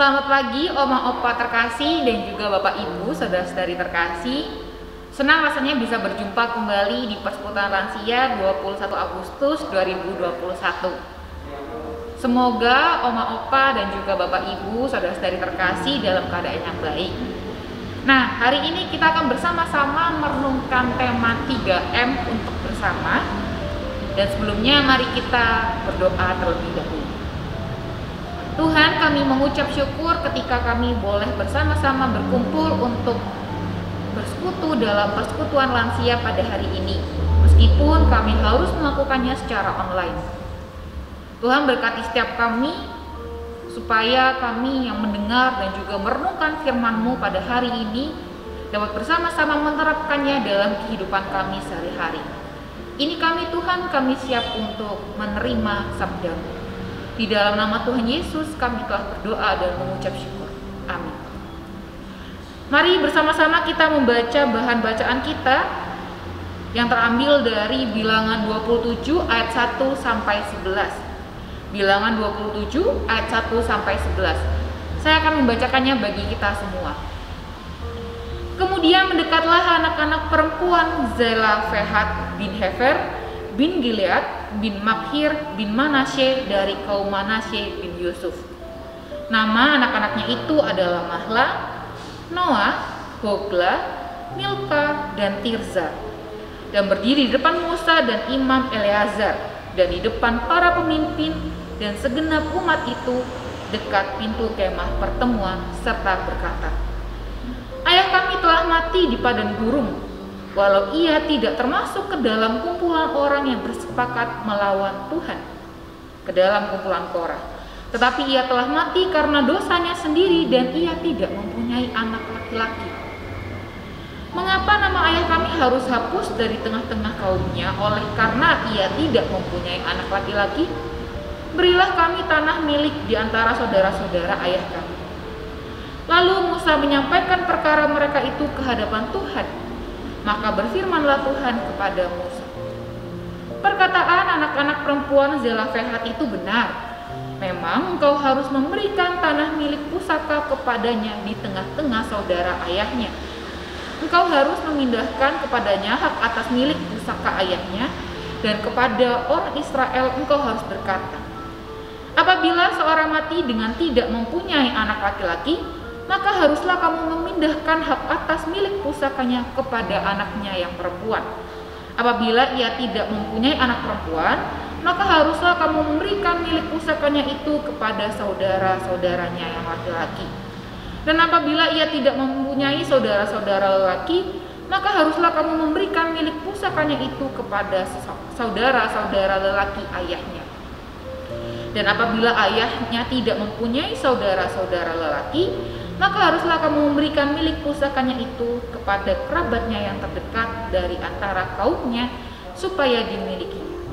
Selamat pagi Oma Opa terkasih dan juga Bapak Ibu saudara-saudari terkasih. Senang rasanya bisa berjumpa kembali di Persekutuan Lansia 21 Agustus 2021. Semoga Oma Opa dan juga Bapak Ibu saudara-saudari terkasih dalam keadaan yang baik. Nah, hari ini kita akan bersama-sama merenungkan tema 3M untuk bersama. Dan sebelumnya mari kita berdoa terlebih dahulu. Tuhan, kami mengucap syukur ketika kami boleh bersama-sama berkumpul untuk bersekutu dalam Persekutuan Lansia pada hari ini, meskipun kami harus melakukannya secara online. Tuhan berkati setiap kami, supaya kami yang mendengar dan juga merenungkan firman-Mu pada hari ini dapat bersama-sama menerapkannya dalam kehidupan kami sehari-hari. Ini kami Tuhan, kami siap untuk menerima sabda-Mu. Di dalam nama Tuhan Yesus kami telah berdoa dan mengucap syukur. Amin. Mari bersama-sama kita membaca bahan bacaan kita yang terambil dari Bilangan 27 ayat 1 sampai 11. Bilangan 27 ayat 1 sampai 11. Saya akan membacakannya bagi kita semua. Kemudian mendekatlah anak-anak perempuan Zelafehat bin Hefer bin Gilead bin Makhir bin Manasye dari kaum Manasye bin Yusuf. Nama anak-anaknya itu adalah Mahla, Noah, Hogla, Milka, dan Tirza. Dan berdiri di depan Musa dan Imam Eleazar dan di depan para pemimpin dan segenap umat itu dekat pintu kemah pertemuan serta berkata, "Ayah kami telah mati di padang gurun, walau ia tidak termasuk ke dalam kumpulan orang yang bersepakat melawan Tuhan, ke dalam kumpulan Korah. Tetapi ia telah mati karena dosanya sendiri dan ia tidak mempunyai anak laki-laki. Mengapa nama ayah kami harus hapus dari tengah-tengah kaumnya oleh karena ia tidak mempunyai anak laki-laki? Berilah kami tanah milik di antara saudara-saudara ayah kami." Lalu Musa menyampaikan perkara mereka itu ke hadapan Tuhan. Maka berfirmanlah Tuhan kepada Musa, "Perkataan anak-anak perempuan Zelafehat itu benar. Memang engkau harus memberikan tanah milik pusaka kepadanya di tengah-tengah saudara ayahnya. Engkau harus memindahkan kepadanya hak atas milik pusaka ayahnya, dan kepada orang Israel engkau harus berkata, apabila seorang mati dengan tidak mempunyai anak laki-laki, maka haruslah kamu memindahkan hak atas milik pusakanya kepada anaknya yang perempuan. Apabila ia tidak mempunyai anak perempuan, maka haruslah kamu memberikan milik pusakanya itu kepada saudara-saudaranya yang laki-laki. Dan apabila ia tidak mempunyai saudara-saudara lelaki, maka haruslah kamu memberikan milik pusakanya itu kepada saudara-saudara lelaki ayahnya. Dan apabila ayahnya tidak mempunyai saudara-saudara lelaki, maka haruslah kamu memberikan milik pusakanya itu kepada kerabatnya yang terdekat dari antara kaumnya, supaya dimilikinya.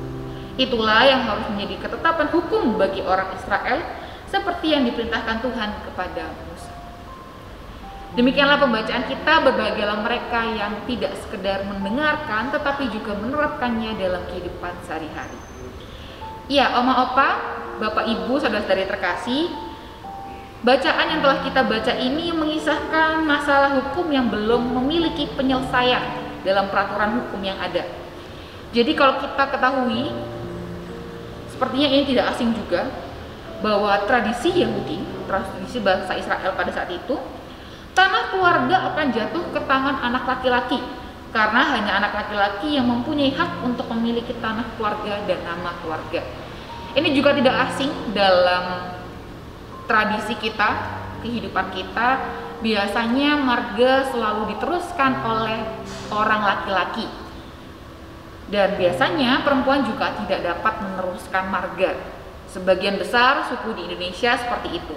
Itulah yang harus menjadi ketetapan hukum bagi orang Israel, seperti yang diperintahkan Tuhan kepada Musa." Demikianlah pembacaan kita. Berbahagialah mereka yang tidak sekedar mendengarkan, tetapi juga menerapkannya dalam kehidupan sehari-hari. Ya, Oma Opa, Bapak Ibu, saudara-saudari terkasih, bacaan yang telah kita baca ini mengisahkan masalah hukum yang belum memiliki penyelesaian dalam peraturan hukum yang ada. Jadi kalau kita ketahui, sepertinya ini tidak asing juga, bahwa tradisi Yahudi, tradisi bangsa Israel pada saat itu, tanah keluarga akan jatuh ke tangan anak laki-laki, karena hanya anak laki-laki yang mempunyai hak untuk memiliki tanah keluarga dan nama keluarga. Ini juga tidak asing dalam tradisi kita, kehidupan kita. Biasanya marga selalu diteruskan oleh orang laki-laki, dan biasanya perempuan juga tidak dapat meneruskan marga. Sebagian besar suku di Indonesia seperti itu.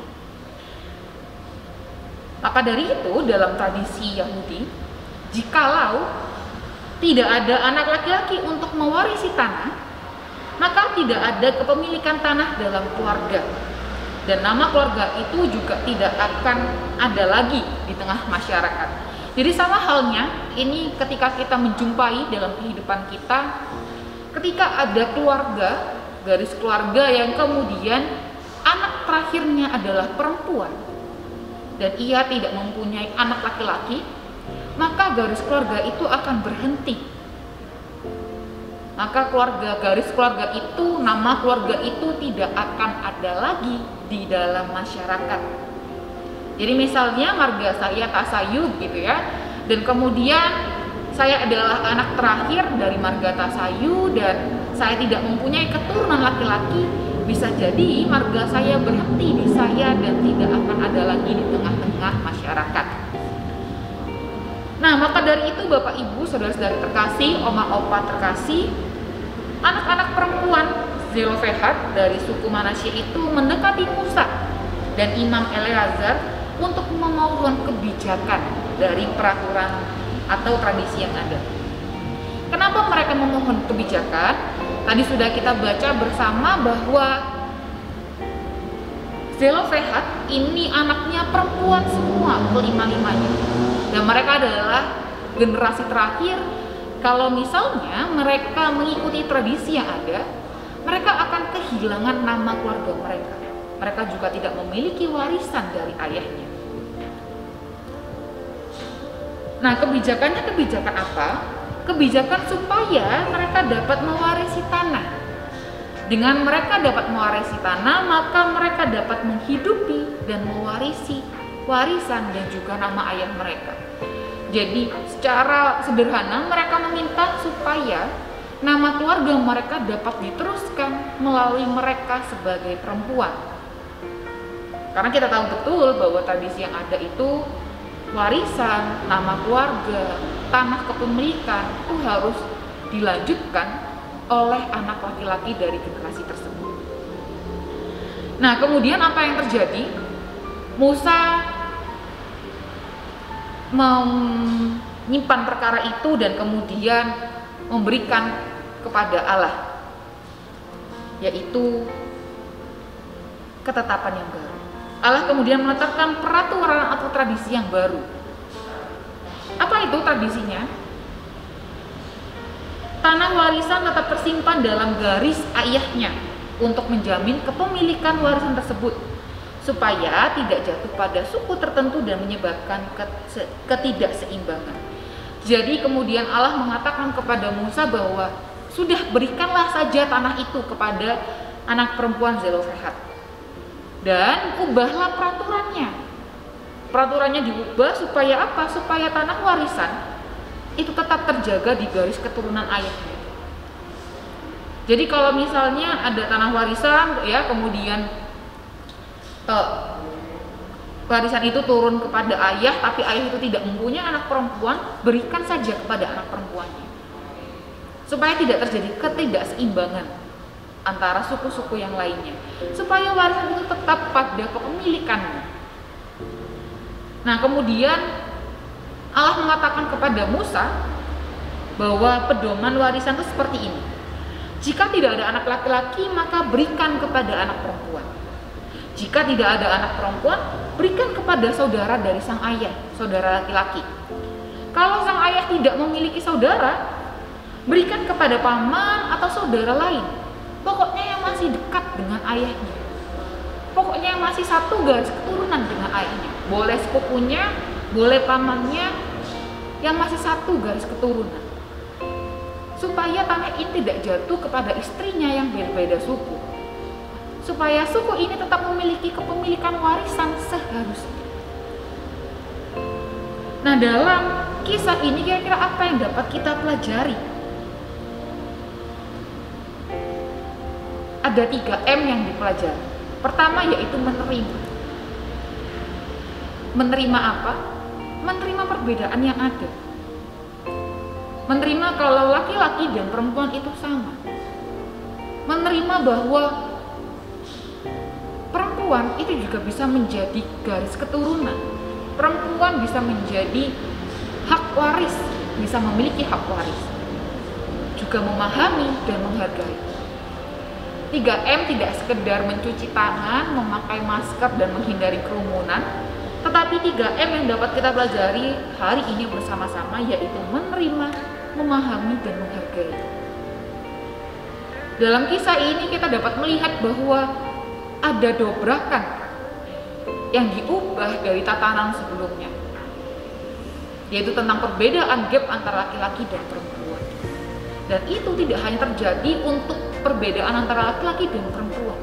Maka dari itu, dalam tradisi Yahudi, jikalau tidak ada anak laki-laki untuk mewarisi tanah, maka tidak ada kepemilikan tanah dalam keluarga. Dan nama keluarga itu juga tidak akan ada lagi di tengah masyarakat. Jadi sama halnya ini ketika kita menjumpai dalam kehidupan kita, ketika ada keluarga, garis keluarga yang kemudian anak terakhirnya adalah perempuan, dan ia tidak mempunyai anak laki-laki, maka garis keluarga itu akan berhenti. Maka garis keluarga itu, nama keluarga itu tidak akan ada lagi di dalam masyarakat. Jadi misalnya marga saya Tasayub gitu ya, dan kemudian saya adalah anak terakhir dari marga Tasayu dan saya tidak mempunyai keturunan laki-laki, bisa jadi marga saya berhenti di saya dan tidak akan ada lagi di tengah-tengah masyarakat. Nah, maka dari itu Bapak Ibu, saudara-saudara terkasih, oma opa terkasih, anak-anak perempuan Zelofehad dari suku Manasye itu mendekati Musa dan Imam Eleazar untuk memohon kebijakan dari peraturan atau tradisi yang ada. Kenapa mereka memohon kebijakan? Tadi sudah kita baca bersama bahwa Zelofehad ini anaknya perempuan semua, kelima-limanya, dan mereka adalah generasi terakhir. Kalau misalnya mereka mengikuti tradisi yang ada, mereka akan kehilangan nama keluarga mereka. Mereka juga tidak memiliki warisan dari ayahnya. Nah, kebijakannya kebijakan apa? Kebijakan supaya mereka dapat mewarisi tanah. Dengan mereka dapat mewarisi tanah, maka mereka dapat menghidupi dan mewarisi warisan dan juga nama ayah mereka. Jadi secara sederhana mereka meminta supaya nama keluarga mereka dapat diteruskan melalui mereka sebagai perempuan. Karena kita tahu betul bahwa tradisi yang ada itu warisan, nama keluarga, tanah kepemilikan itu harus dilanjutkan oleh anak laki-laki dari generasi tersebut. Nah, kemudian apa yang terjadi? Musa menyimpan perkara itu dan kemudian memberikan kepada Allah, yaitu ketetapan yang baru. Allah kemudian menetapkan peraturan atau tradisi yang baru. Apa itu tradisinya? Tanah warisan tetap tersimpan dalam garis ayahnya untuk menjamin kepemilikan warisan tersebut, supaya tidak jatuh pada suku tertentu dan menyebabkan ketidakseimbangan. Jadi kemudian Allah mengatakan kepada Musa bahwa sudah berikanlah saja tanah itu kepada anak perempuan Zelofehad dan ubahlah peraturannya. Peraturannya diubah supaya apa? Supaya tanah warisan itu tetap terjaga di garis keturunan ayahnya. Jadi kalau misalnya ada tanah warisan ya, kemudian warisan itu turun kepada ayah, tapi ayah itu tidak mempunyai anak perempuan, berikan saja kepada anak perempuannya, supaya tidak terjadi ketidakseimbangan antara suku-suku yang lainnya, supaya warisan itu tetap pada kepemilikannya. Nah, kemudian Allah mengatakan kepada Musa bahwa pedoman warisan itu seperti ini: jika tidak ada anak laki-laki, maka berikan kepada anak perempuan. Jika tidak ada anak perempuan, berikan kepada saudara dari sang ayah, saudara laki-laki. Kalau sang ayah tidak memiliki saudara, berikan kepada paman atau saudara lain. Pokoknya yang masih dekat dengan ayahnya. Pokoknya yang masih satu garis keturunan dengan ayahnya. Boleh sepupunya, boleh pamannya, yang masih satu garis keturunan. Supaya tanah ini tidak jatuh kepada istrinya yang berbeda suku. Supaya suku ini tetap memiliki kepemilikan warisan seharusnya. Nah, dalam kisah ini kira-kira apa yang dapat kita pelajari? Ada 3M yang dipelajari. Pertama yaitu menerima. Menerima apa? Menerima perbedaan yang ada. Menerima kalau laki-laki dan perempuan itu sama. Menerima bahwa perempuan itu juga bisa menjadi garis keturunan. Perempuan bisa menjadi hak waris, bisa memiliki hak waris. Juga memahami dan menghargai. 3M tidak sekedar mencuci tangan, memakai masker dan menghindari kerumunan, tetapi 3M yang dapat kita pelajari hari ini bersama-sama yaitu menerima, memahami dan menghargai. Dalam kisah ini kita dapat melihat bahwa ada dobrakan yang diubah dari tatanan sebelumnya, yaitu tentang perbedaan gap antara laki-laki dan perempuan. Dan itu tidak hanya terjadi untuk perbedaan antara laki-laki dan perempuan,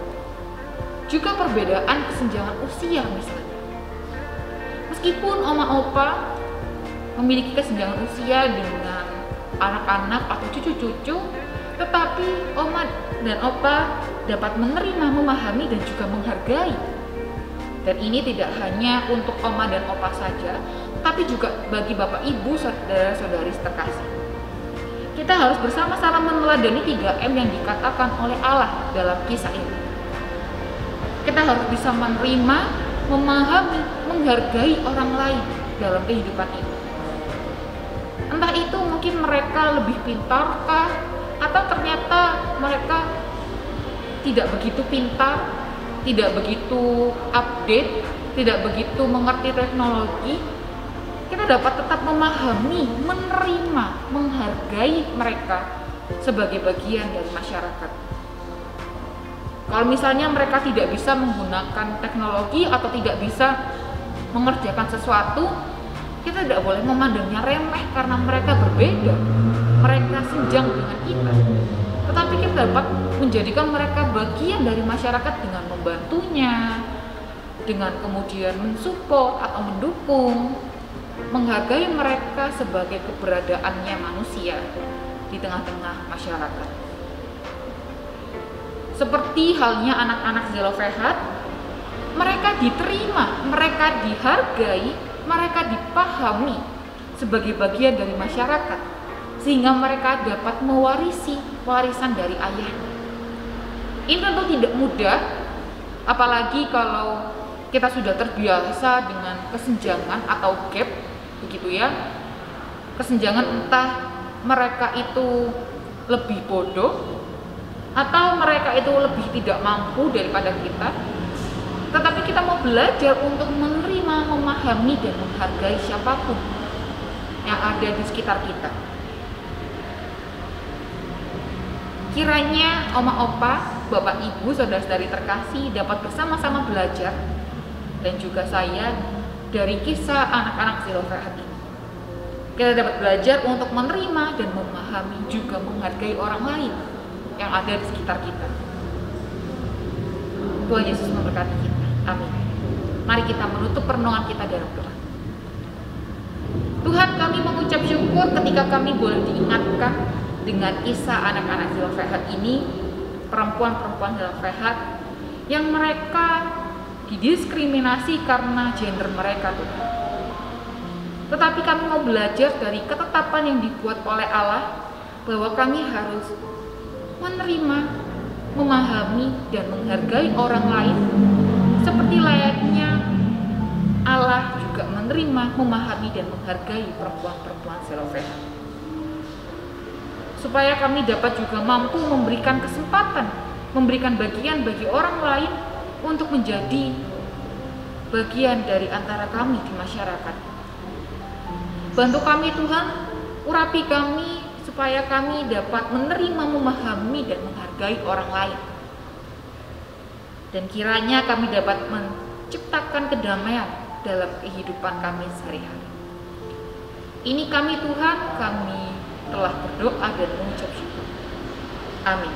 juga perbedaan kesenjangan usia misalnya. Meskipun oma opa memiliki kesenjangan usia dengan anak-anak atau cucu-cucu, tetapi oma dan opa dapat menerima, memahami, dan juga menghargai. Dan ini tidak hanya untuk oma dan opa saja, tapi juga bagi bapak ibu, saudara-saudari terkasih. Kita harus bersama-sama meneladani 3M yang dikatakan oleh Allah dalam kisah ini. Kita harus bisa menerima, memahami, menghargai orang lain dalam kehidupan ini. Entah itu mungkin mereka lebih pintarkah, atau ternyata mereka tidak begitu pintar, tidak begitu update, tidak begitu mengerti teknologi. Kita dapat tetap memahami, menerima, menghargai mereka sebagai bagian dari masyarakat. Kalau misalnya mereka tidak bisa menggunakan teknologi atau tidak bisa mengerjakan sesuatu, kita tidak boleh memandangnya remeh karena mereka berbeda, mereka senjang dengan kita. Tetapi kita dapat menjadikan mereka bagian dari masyarakat dengan membantunya, dengan kemudian mensupport atau mendukung, menghargai mereka sebagai keberadaannya manusia di tengah-tengah masyarakat. Seperti halnya anak-anak Zelofehad, mereka diterima, mereka dihargai, mereka dipahami sebagai bagian dari masyarakat, sehingga mereka dapat mewarisi warisan dari ayahnya. Ini tentu tidak mudah, apalagi kalau kita sudah terbiasa dengan kesenjangan atau gap, begitu ya. Kesenjangan entah mereka itu lebih bodoh atau mereka itu lebih tidak mampu daripada kita. Tetapi kita mau belajar untuk menerima, memahami, dan menghargai siapapun yang ada di sekitar kita. Kiranya oma opa, bapak ibu, saudara-saudari terkasih dapat bersama-sama belajar, dan juga saya, dari kisah anak-anak Zelofehad ini. Kita dapat belajar untuk menerima dan memahami, juga menghargai orang lain yang ada di sekitar kita. Tuhan Yesus memberkati kita. Amin. Mari kita menutup perenungan kita dalam doa. Tuhan, kami mengucap syukur ketika kami boleh diingatkan dengan kisah anak-anak Zelofehad ini, perempuan-perempuan Zelofehad yang mereka didiskriminasi karena gender mereka, Tuhan. Tetapi kami mau belajar dari ketetapan yang dibuat oleh Allah bahwa kami harus menerima, memahami, dan menghargai orang lain seperti layaknya Allah juga menerima, memahami, dan menghargai perempuan-perempuan Zelofehad. Supaya kami dapat juga mampu memberikan kesempatan, memberikan bagian bagi orang lain untuk menjadi bagian dari antara kami di masyarakat. Bantu kami Tuhan, urapi kami supaya kami dapat menerima, memahami, dan menghargai orang lain. Dan kiranya kami dapat menciptakan kedamaian dalam kehidupan kami sehari-hari. Ini kami Tuhan, kami telah berdoa dan mengucap syukur. Amin.